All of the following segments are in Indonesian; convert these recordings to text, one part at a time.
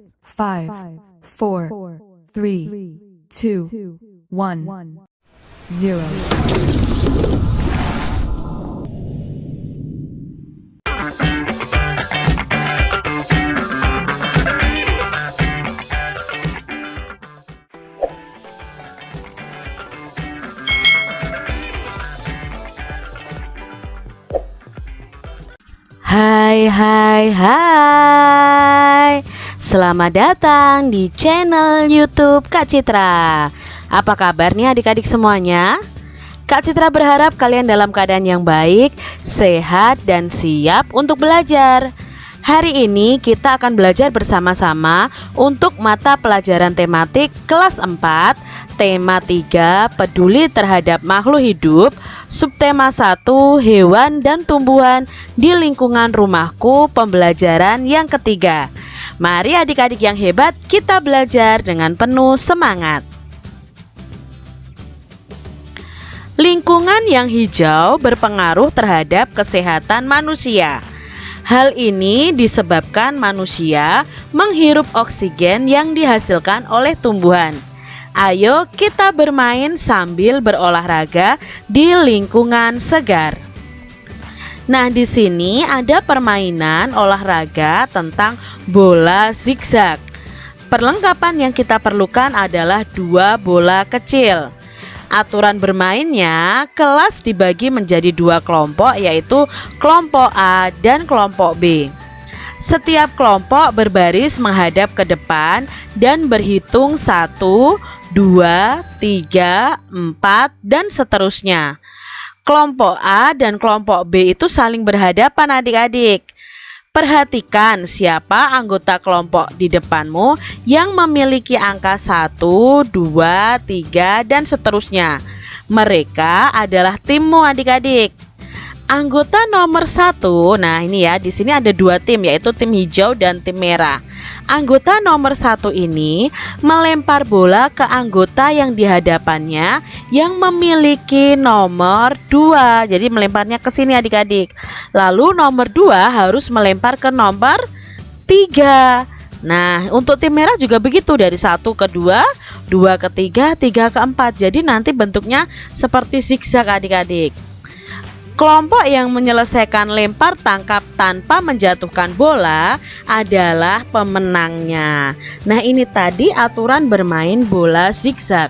5, 4, 3, 2, 1, 0. Hai. Selamat datang di channel YouTube Kak Citra. Apa kabarnya adik-adik semuanya? Kak Citra berharap kalian dalam keadaan yang baik, sehat, dan siap untuk belajar. Hari ini kita akan belajar bersama-sama untuk mata pelajaran tematik kelas 4, tema 3, peduli terhadap makhluk hidup, subtema 1, hewan dan tumbuhan di lingkungan rumahku, pembelajaran yang ketiga. Mari adik-adik yang hebat, kita belajar dengan penuh semangat. Lingkungan yang hijau berpengaruh terhadap kesehatan manusia. Hal ini disebabkan manusia menghirup oksigen yang dihasilkan oleh tumbuhan. Ayo kita bermain sambil berolahraga di lingkungan segar. Nah, di sini ada permainan olahraga tentang bola zigzag. Perlengkapan yang kita perlukan adalah 2 bola kecil. Aturan bermainnya, kelas dibagi menjadi 2 kelompok, yaitu kelompok A dan kelompok B. Setiap kelompok berbaris menghadap ke depan dan berhitung 1, 2, 3, 4, dan seterusnya. Kelompok A dan kelompok B itu saling berhadapan adik-adik. Perhatikan siapa anggota kelompok di depanmu yang memiliki angka 1, 2, 3, dan seterusnya. Mereka adalah timmu adik-adik. Anggota nomor 1, nah ini ya, di sini ada 2 tim, yaitu tim hijau dan tim merah. Anggota nomor 1 ini melempar bola ke anggota yang di hadapannya yang memiliki nomor 2. Jadi melemparnya ke sini adik-adik. Lalu nomor 2 harus melempar ke nomor 3. Nah, untuk tim merah juga begitu, dari 1 ke 2, 2 ke 3, 3 ke 4. Jadi nanti bentuknya seperti zigzag adik-adik. Kelompok yang menyelesaikan lempar tangkap tanpa menjatuhkan bola adalah pemenangnya. Nah, ini tadi aturan bermain bola zigzag.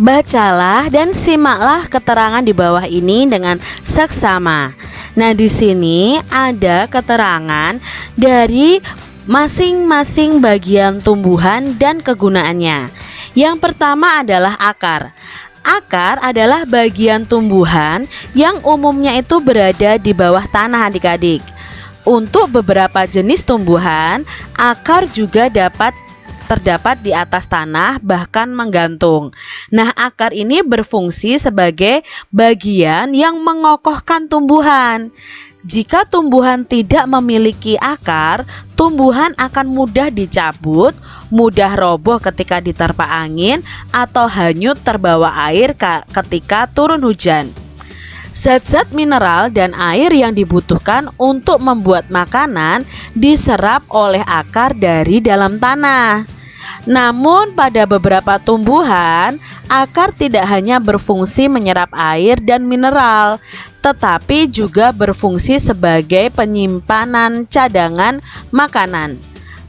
Bacalah dan simaklah keterangan di bawah ini dengan seksama. Nah, di sini ada keterangan dari masing-masing bagian tumbuhan dan kegunaannya. Yang pertama adalah akar. Akar adalah bagian tumbuhan yang umumnya itu berada di bawah tanah adik-adik. Untuk beberapa jenis tumbuhan, akar juga terdapat di atas tanah, bahkan menggantung. Nah, akar ini berfungsi sebagai bagian yang mengokohkan tumbuhan. Jika tumbuhan tidak memiliki akar, tumbuhan akan mudah dicabut, mudah roboh ketika diterpa angin, atau hanyut terbawa air ketika turun hujan. Zat-zat mineral dan air yang dibutuhkan untuk membuat makanan diserap oleh akar dari dalam tanah. Namun pada beberapa tumbuhan, akar tidak hanya berfungsi menyerap air dan mineral, tetapi juga berfungsi sebagai penyimpanan cadangan makanan.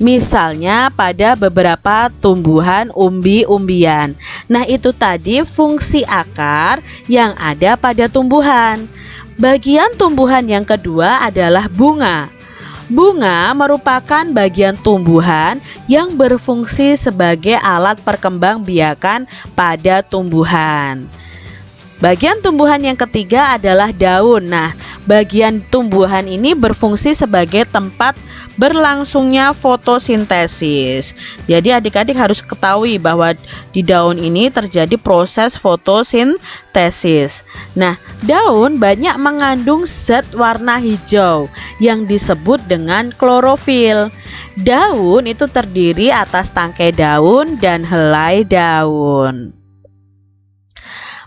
Misalnya pada beberapa tumbuhan umbi-umbian. Nah, itu tadi fungsi akar yang ada pada tumbuhan. Bagian tumbuhan yang kedua adalah bunga. Bunga merupakan bagian tumbuhan yang berfungsi sebagai alat perkembangbiakan pada tumbuhan. Bagian tumbuhan yang ketiga adalah daun. Nah, bagian tumbuhan ini berfungsi sebagai tempat berlangsungnya fotosintesis. Jadi adik-adik harus ketahui bahwa di daun ini terjadi proses fotosintesis. Nah, daun banyak mengandung zat warna hijau yang disebut dengan klorofil. Daun itu terdiri atas tangkai daun dan helai daun.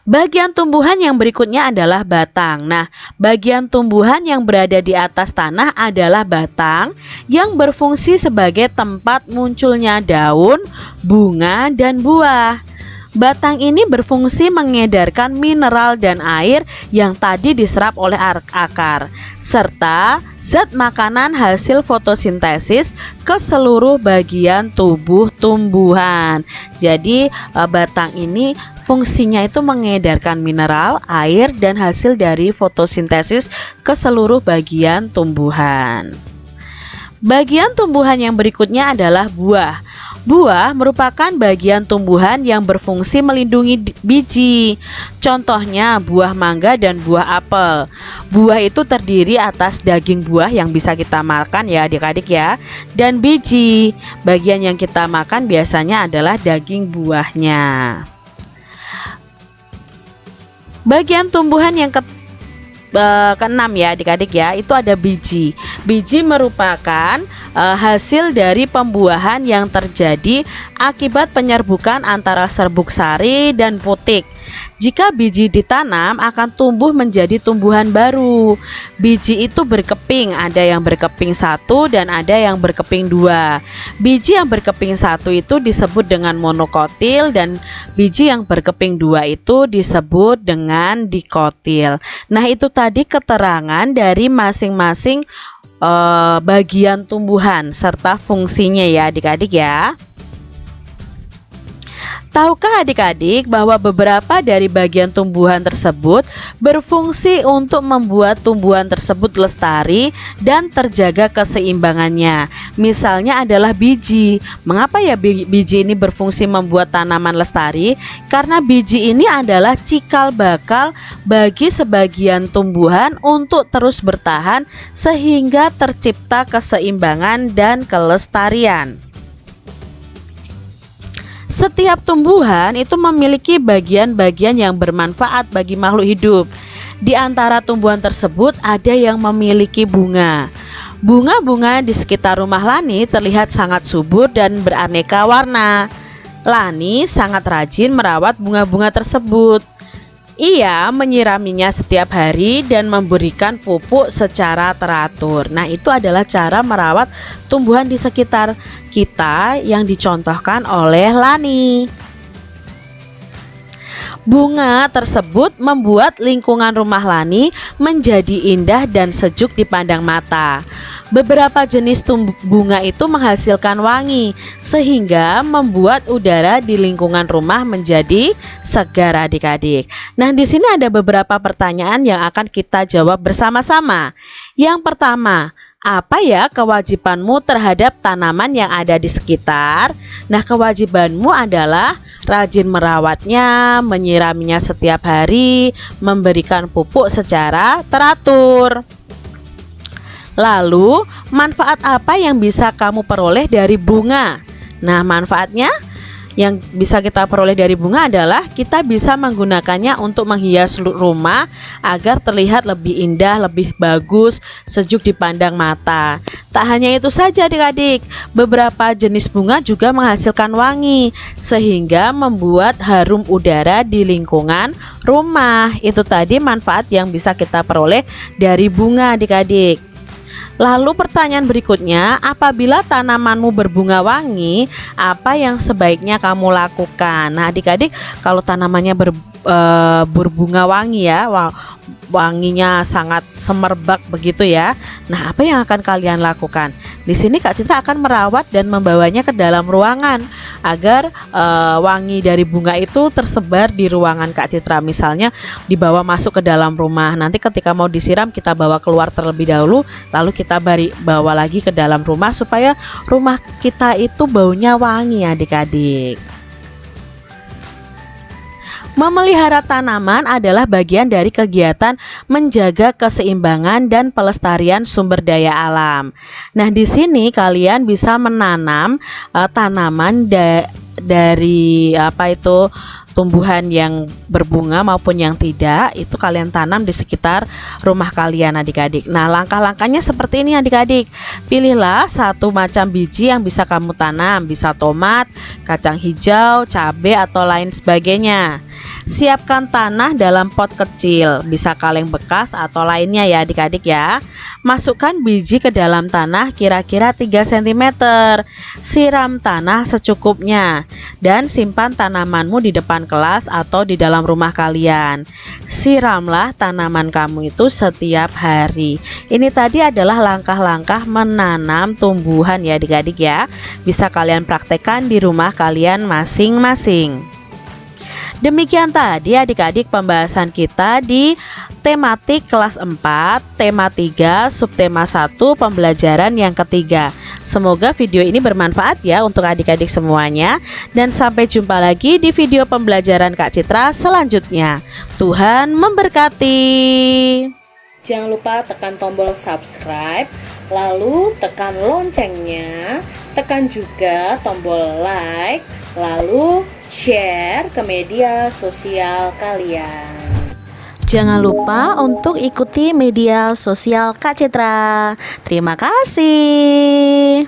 Bagian tumbuhan yang berikutnya adalah batang. Nah, bagian tumbuhan yang berada di atas tanah adalah batang yang berfungsi sebagai tempat munculnya daun, bunga, dan buah. Batang ini berfungsi mengedarkan mineral dan air yang tadi diserap oleh akar, serta zat makanan hasil fotosintesis ke seluruh bagian tubuh tumbuhan. Jadi batang ini fungsinya itu mengedarkan mineral, air, dan hasil dari fotosintesis ke seluruh bagian tumbuhan. Bagian tumbuhan yang berikutnya adalah buah. Buah merupakan bagian tumbuhan yang berfungsi melindungi biji. Contohnya buah mangga dan buah apel. Buah itu terdiri atas daging buah yang bisa kita makan ya adik-adik ya, dan biji. Bagian yang kita makan biasanya adalah daging buahnya. Bagian tumbuhan yang keenam ya adik-adik ya, itu ada biji. Biji merupakan hasil dari pembuahan yang terjadi akibat penyerbukan antara serbuk sari dan putik. Jika biji ditanam akan tumbuh menjadi tumbuhan baru. Biji itu berkeping, ada yang berkeping 1 dan ada yang berkeping 2. Biji yang berkeping 1 itu disebut dengan monokotil dan biji yang berkeping 2 itu disebut dengan dikotil. Nah, itu tadi keterangan dari masing-masing bagian tumbuhan serta fungsinya ya adik-adik ya. Tahukah adik-adik bahwa beberapa dari bagian tumbuhan tersebut berfungsi untuk membuat tumbuhan tersebut lestari dan terjaga keseimbangannya? Misalnya adalah biji. Mengapa ya biji ini berfungsi membuat tanaman lestari? Karena biji ini adalah cikal bakal bagi sebagian tumbuhan untuk terus bertahan sehingga tercipta keseimbangan dan kelestarian. Setiap tumbuhan itu memiliki bagian-bagian yang bermanfaat bagi makhluk hidup. Di antara tumbuhan tersebut ada yang memiliki bunga. Bunga-bunga di sekitar rumah Lani terlihat sangat subur dan beraneka warna. Lani sangat rajin merawat bunga-bunga tersebut. Ia menyiraminya setiap hari dan memberikan pupuk secara teratur. Nah, itu adalah cara merawat tumbuhan di sekitar kita yang dicontohkan oleh Lani. Bunga tersebut membuat lingkungan rumah Lani menjadi indah dan sejuk dipandang mata. Beberapa jenis bunga itu menghasilkan wangi sehingga membuat udara di lingkungan rumah menjadi segar adik-adik. Nah, di sini ada beberapa pertanyaan yang akan kita jawab bersama-sama. Yang pertama, apa ya kewajibanmu terhadap tanaman yang ada di sekitar? Nah, kewajibanmu adalah rajin merawatnya, menyiraminya setiap hari, memberikan pupuk secara teratur. Lalu, manfaat apa yang bisa kamu peroleh dari bunga? Nah, manfaatnya yang bisa kita peroleh dari bunga adalah kita bisa menggunakannya untuk menghias rumah agar terlihat lebih indah, lebih bagus, sejuk dipandang mata. Tak hanya itu saja adik-adik, beberapa jenis bunga juga menghasilkan wangi sehingga membuat harum udara di lingkungan rumah. Itu tadi manfaat yang bisa kita peroleh dari bunga adik-adik. Lalu pertanyaan berikutnya, apabila tanamanmu berbunga wangi, apa yang sebaiknya kamu lakukan? Nah adik-adik, kalau tanamannya berbunga wangi ya, wanginya sangat semerbak begitu ya. Nah, apa yang akan kalian lakukan? Di sini Kak Citra akan merawat dan membawanya ke dalam ruangan agar wangi dari bunga itu tersebar di ruangan Kak Citra. Misalnya dibawa masuk ke dalam rumah. Nanti ketika mau disiram kita bawa keluar terlebih dahulu, lalu kita bawa lagi ke dalam rumah supaya rumah kita itu baunya wangi adik-adik. Memelihara tanaman adalah bagian dari kegiatan menjaga keseimbangan dan pelestarian sumber daya alam. Nah, di sini kalian bisa menanam tanaman dari tumbuhan yang berbunga maupun yang tidak, itu kalian tanam di sekitar rumah kalian adik-adik. Nah, langkah-langkahnya seperti ini adik-adik. Pilihlah satu macam biji yang bisa kamu tanam, bisa tomat, kacang hijau, cabai atau lain sebagainya. Siapkan tanah dalam pot kecil, bisa kaleng bekas atau lainnya ya adik-adik ya. Masukkan biji ke dalam tanah kira-kira 3 cm. Siram tanah secukupnya dan simpan tanamanmu di depan kelas atau di dalam rumah kalian. Siramlah tanaman kamu itu setiap hari. Ini tadi adalah langkah-langkah menanam tumbuhan ya adik-adik ya. Bisa kalian praktekkan di rumah kalian masing-masing. Demikian tadi adik-adik pembahasan kita di tematik kelas 4, tema 3, subtema 1, pembelajaran yang ketiga. Semoga video ini bermanfaat ya untuk adik-adik semuanya. Dan sampai jumpa lagi di video pembelajaran Kak Citra selanjutnya. Tuhan memberkati. Jangan lupa tekan tombol subscribe, lalu tekan loncengnya, tekan juga tombol like, lalu share ke media sosial kalian. Jangan lupa untuk ikuti media sosial Kak Citra. Terima kasih.